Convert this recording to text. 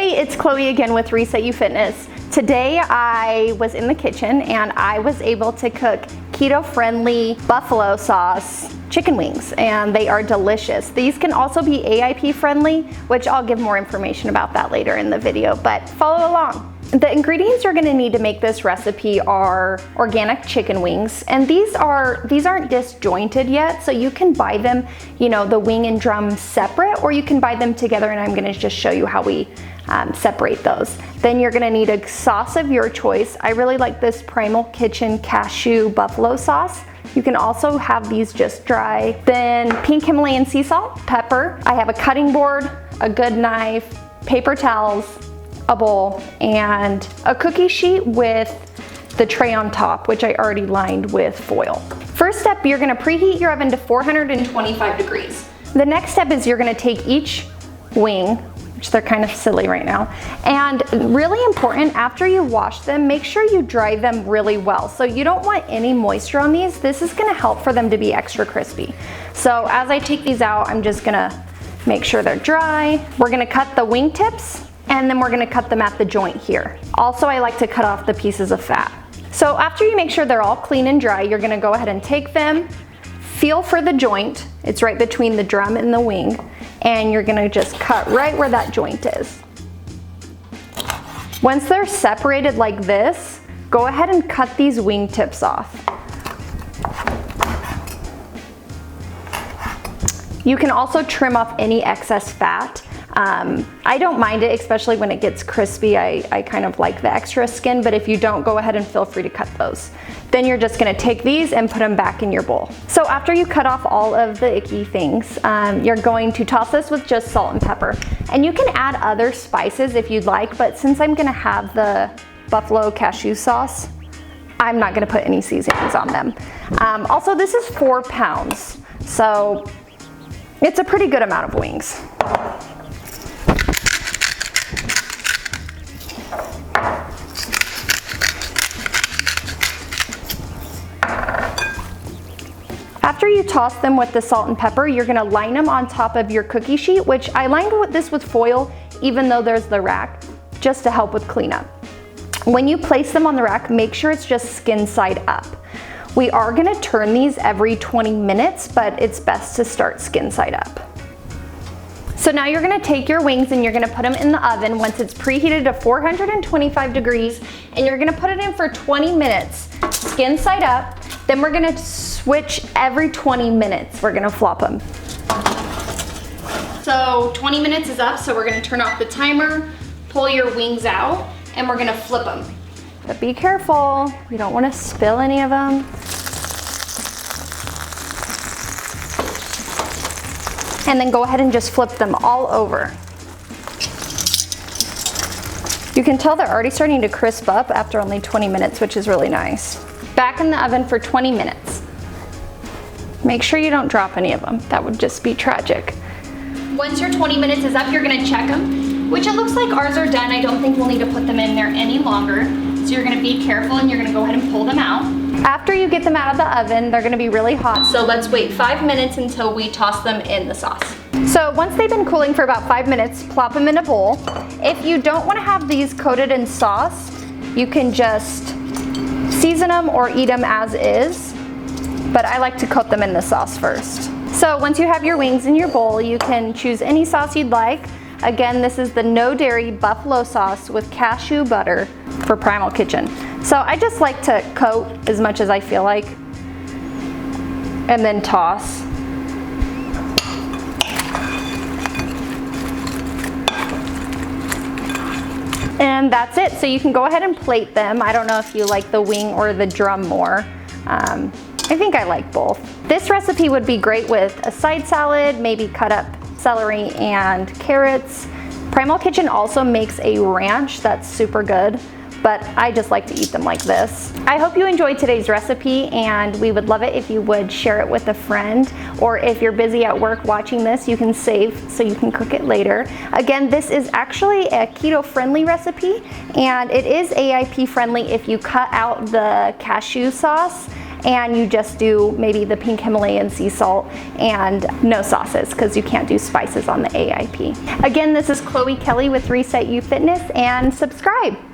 Hey, it's Chloe again with Reset You Fitness. Today I was in the kitchen and I was able to cook keto-friendly buffalo sauce chicken wings, and they are delicious. These can also be AIP friendly, which I'll give more information about that later in the video, but follow along. The ingredients you're gonna need to make this recipe are organic chicken wings, and these aren't disjointed yet, so you can buy them, the wing and drum separate, or you can buy them together, and I'm gonna just show you how we separate those. Then you're gonna need a sauce of your choice. I really like this Primal Kitchen cashew buffalo sauce. You can also have these just dry. Then pink Himalayan sea salt, pepper. I have a cutting board, a good knife, paper towels, a bowl, and a cookie sheet with the tray on top, which I already lined with foil. First step, you're gonna preheat your oven to 425 degrees. The next step is you're gonna take each wing, which they're kind of silly right now, and really important, after you wash them, make sure you dry them really well. So you don't want any moisture on these. This is gonna help for them to be extra crispy. So as I take these out, I'm just gonna make sure they're dry. We're gonna cut the wing tips, and then we're gonna cut them at the joint here. Also, I like to cut off the pieces of fat. So after you make sure they're all clean and dry, you're gonna go ahead and take them, feel for the joint. It's right between the drum and the wing, and you're gonna just cut right where that joint is. Once they're separated like this, go ahead and cut these wing tips off. You can also trim off any excess fat. I don't mind it, especially when it gets crispy. I kind of like the extra skin, but if you don't, go ahead and feel free to cut those. Then you're just gonna take these and put them back in your bowl. So after you cut off all of the icky things, you're going to toss this with just salt and pepper. And you can add other spices if you'd like, but since I'm gonna have the buffalo cashew sauce, I'm not gonna put any seasonings on them. Also, this is 4 pounds, so it's a pretty good amount of wings. After you toss them with the salt and pepper, you're gonna line them on top of your cookie sheet, which I lined this with foil, even though there's the rack, just to help with cleanup. When you place them on the rack, make sure it's just skin side up. We are gonna turn these every 20 minutes, but it's best to start skin side up. So now you're gonna take your wings and you're gonna put them in the oven once it's preheated to 425 degrees, and you're gonna put it in for 20 minutes, skin side up. Then we're gonna switch every 20 minutes. We're gonna flop them. So 20 minutes is up, so we're gonna turn off the timer, pull your wings out, and we're gonna flip them. But be careful, you don't wanna spill any of them. And then go ahead and just flip them all over. You can tell they're already starting to crisp up after only 20 minutes, which is really nice. Back in the oven for 20 minutes. Make sure you don't drop any of them. That would just be tragic. Once your 20 minutes is up, you're gonna check them, which it looks like ours are done. I don't think we'll need to put them in there any longer. So you're gonna be careful and you're gonna go ahead and pull them out. After you get them out of the oven, they're gonna be really hot. So let's wait 5 minutes until we toss them in the sauce. So once they've been cooling for about 5 minutes, plop them in a bowl. If you don't wanna have these coated in sauce, you can just season them or eat them as is, but I like to coat them in the sauce first. So once you have your wings in your bowl, you can choose any sauce you'd like. Again, this is the no dairy buffalo sauce with cashew butter for Primal Kitchen. So I just like to coat as much as I feel like, and then toss. And that's it. So you can go ahead and plate them. I don't know if you like the wing or the drum more. I think I like both. This recipe would be great with a side salad, maybe cut up celery and carrots. Primal Kitchen also makes a ranch that's super good, but I just like to eat them like this. I hope you enjoyed today's recipe, and we would love it if you would share it with a friend, or if you're busy at work watching this, you can save so you can cook it later. Again, this is actually a keto-friendly recipe, and it is AIP friendly if you cut out the cashew sauce and you just do maybe the pink Himalayan sea salt and no sauces because you can't do spices on the AIP. Again, this is Chloe Kelly with Reset You Fitness, and subscribe.